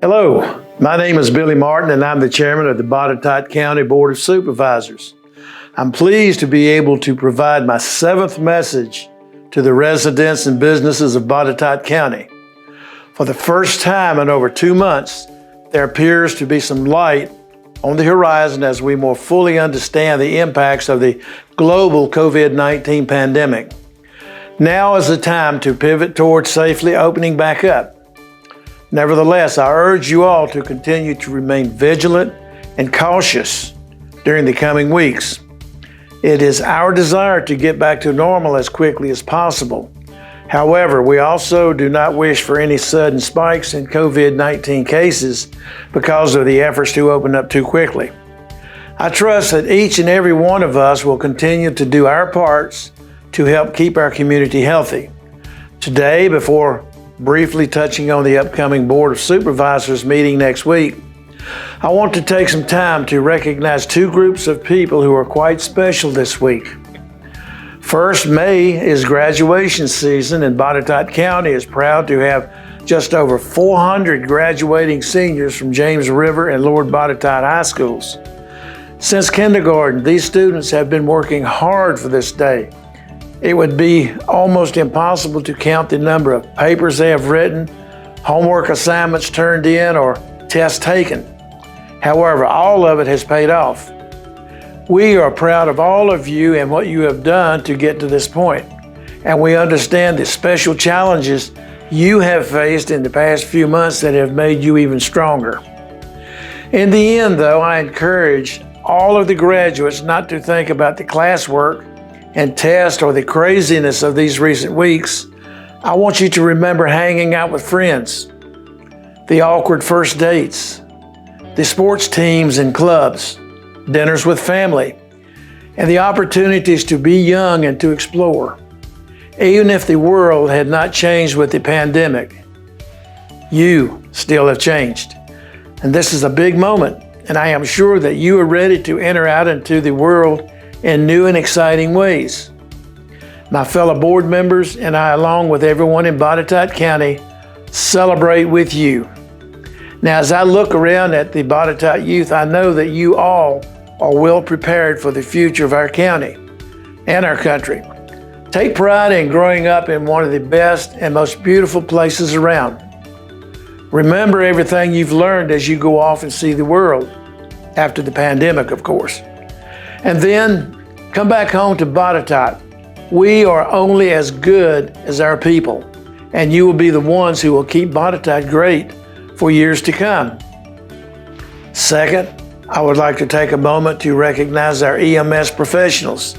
Hello, my name is Billy Martin and I'm the chairman of the Botetourt County Board of Supervisors. I'm pleased to be able to provide my 7th message to the residents and businesses of Botetourt County. For the first time in over 2 months, there appears to be some light on the horizon as we more fully understand the impacts of the global COVID-19 pandemic. Now is the time to pivot towards safely opening back up. Nevertheless, I urge you all to continue to remain vigilant and cautious during the coming weeks. It is our desire to get back to normal as quickly as possible. However, we also do not wish for any sudden spikes in COVID-19 cases because of the efforts to open up too quickly. I trust that each and every one of us will continue to do our parts to help keep our community healthy. Today, before briefly touching on the upcoming Board of Supervisors meeting next week, I want to take some time to recognize 2 groups of people who are quite special this week. First, May is graduation season, and Botetourt County is proud to have just over 400 graduating seniors from James River and Lord Botetourt High Schools. Since kindergarten, these students have been working hard for this day. It would be almost impossible to count the number of papers they have written, homework assignments turned in, or tests taken. However, all of it has paid off. We are proud of all of you and what you have done to get to this point, and we understand the special challenges you have faced in the past few months that have made you even stronger. In the end, though, I encourage all of the graduates not to think about the classwork and tests or the craziness of these recent weeks. I want you to remember hanging out with friends, the awkward first dates, the sports teams and clubs, dinners with family, and the opportunities to be young and to explore. Even if the world had not changed with the pandemic, you still have changed. And this is a big moment, and I am sure that you are ready to enter out into the world in new and exciting ways. My fellow board members and I, along with everyone in Botetourt County, celebrate with you. Now, as I look around at the Botetourt youth, I know that you all are well prepared for the future of our county and our country. Take pride in growing up in one of the best and most beautiful places around. Remember everything you've learned as you go off and see the world, after the pandemic, of course. And then come back home to Botetourt. We are only as good as our people, and you will be the ones who will keep Botetourt great for years to come. Second, I would like to take a moment to recognize our EMS professionals.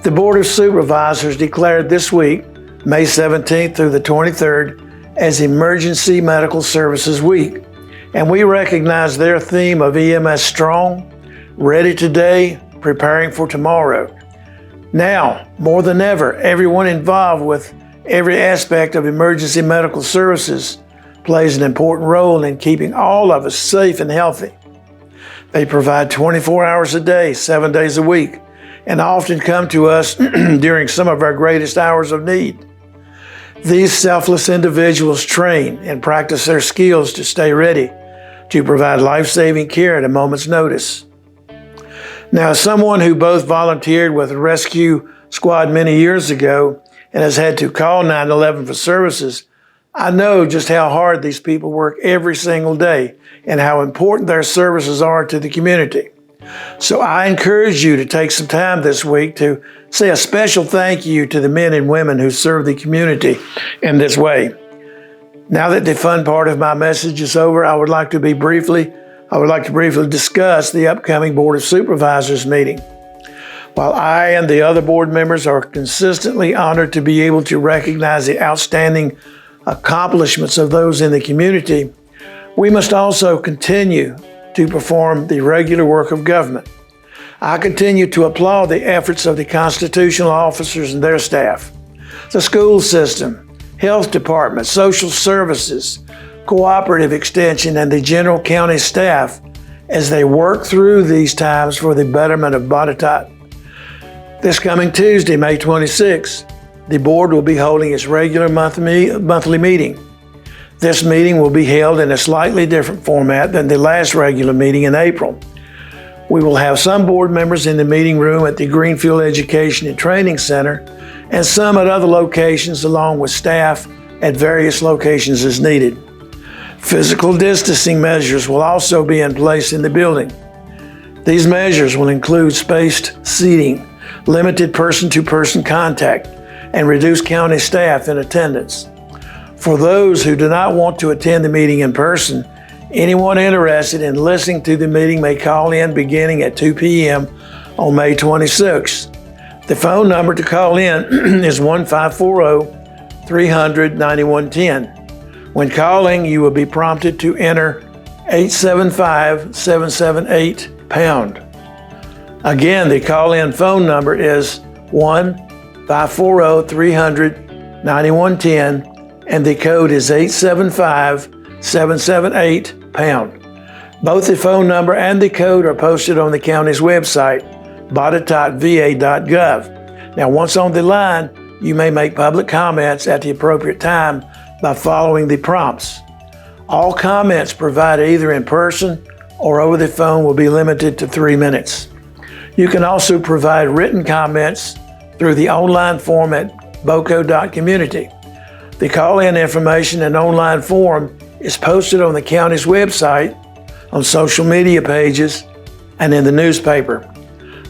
The Board of Supervisors declared this week, May 17th through the 23rd, as Emergency Medical Services Week, and we recognize their theme of EMS Strong, Ready Today, Preparing for Tomorrow. Now, more than ever, everyone involved with every aspect of emergency medical services plays an important role in keeping all of us safe and healthy. They provide 24 hours a day, 7 days a week, and often come to us during some of our greatest hours of need. These selfless individuals train and practice their skills to stay ready to provide life-saving care at a moment's notice. Now, as someone who both volunteered with a rescue squad many years ago and has had to call 911 for services, I know just how hard these people work every single day and how important their services are to the community. So I encourage you to take some time this week to say a special thank you to the men and women who serve the community in this way. Now that the fun part of my message is over, I would like to briefly discuss the upcoming Board of Supervisors meeting. While I and the other board members are consistently honored to be able to recognize the outstanding accomplishments of those in the community, we must also continue to perform the regular work of government. I continue to applaud the efforts of the constitutional officers and their staff, the school system, health department, social services, cooperative extension, and the general county staff as they work through these times for the betterment of Botetourt. This coming Tuesday, May 26, the board will be holding its regular monthly meeting. This meeting will be held in a slightly different format than the last regular meeting in April. We will have some board members in the meeting room at the Greenfield Education and Training Center and some at other locations, along with staff at various locations as needed. Physical distancing measures will also be in place in the building. These measures will include spaced seating, limited person-to-person contact, and reduced county staff in attendance. For those who do not want to attend the meeting in person, anyone interested in listening to the meeting may call in beginning at 2 p.m. on May 26th. The phone number to call in is 1-540-300-9110. When calling, you will be prompted to enter 875-778-pound. Again, the call-in phone number is 1-540-300-9110, and the code is 875-778-pound. Both the phone number and the code are posted on the county's website, botetourtva.gov. Now, once on the line, you may make public comments at the appropriate time by following the prompts. All comments provided either in person or over the phone will be limited to 3 minutes. You can also provide written comments through the online form at boco.community. The call-in information and online form is posted on the county's website, on social media pages, and in the newspaper.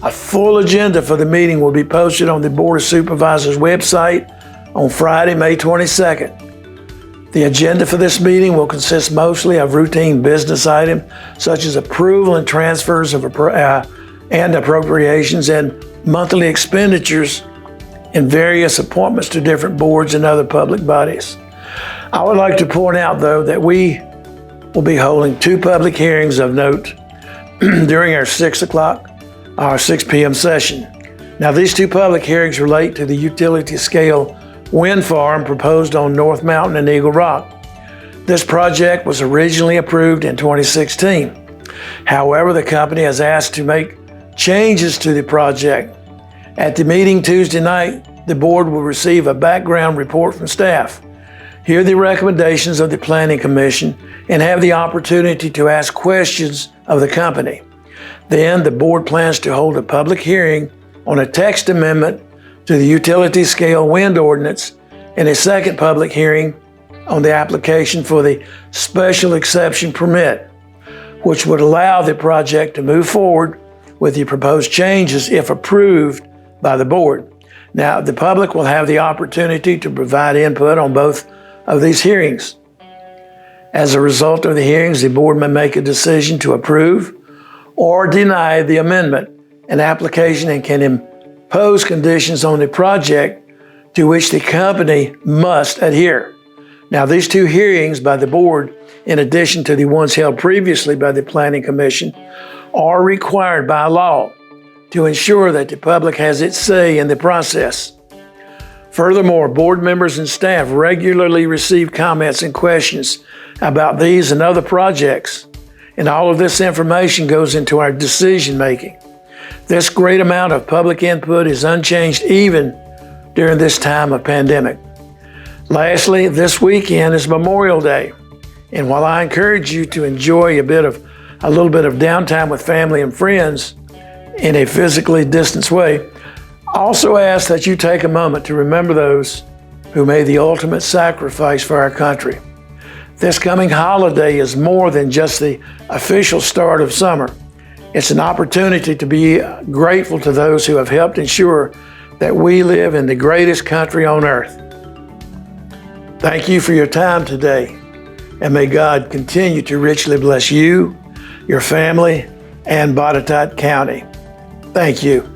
A full agenda for the meeting will be posted on the Board of Supervisors website on Friday, May 22nd. The agenda for this meeting will consist mostly of routine business items such as approval and transfers of and appropriations and monthly expenditures and various appointments to different boards and other public bodies. I would like to point out, though, that we will be holding 2 public hearings of note during our 6 p.m. session. Now, these 2 public hearings relate to the utility scale wind farm proposed on North Mountain and Eagle Rock. This project was originally approved in 2016. However, the company has asked to make changes to the project. At the meeting Tuesday night, the board will receive a background report from staff, hear the recommendations of the Planning Commission, and have the opportunity to ask questions of the company. Then the board plans to hold a public hearing on a text amendment to the utility scale wind ordinance and a second public hearing on the application for the special exception permit, which would allow the project to move forward with the proposed changes if approved by the board. Now, the public will have the opportunity to provide input on both of these hearings. As a result of the hearings, the board may make a decision to approve or deny the amendment and application and can impose conditions on the project to which the company must adhere. Now, these 2 hearings by the board, in addition to the ones held previously by the Planning Commission, are required by law to ensure that the public has its say in the process. Furthermore, board members and staff regularly receive comments and questions about these and other projects, and all of this information goes into our decision making. This great amount of public input is unchanged even during this time of pandemic. Lastly, this weekend is Memorial Day, and while I encourage you to enjoy a little bit of downtime with family and friends in a physically distanced way, I also ask that you take a moment to remember those who made the ultimate sacrifice for our country. This coming holiday is more than just the official start of summer. It's an opportunity to be grateful to those who have helped ensure that we live in the greatest country on earth. Thank you for your time today, and may God continue to richly bless you, your family, and Botetourt County. Thank you.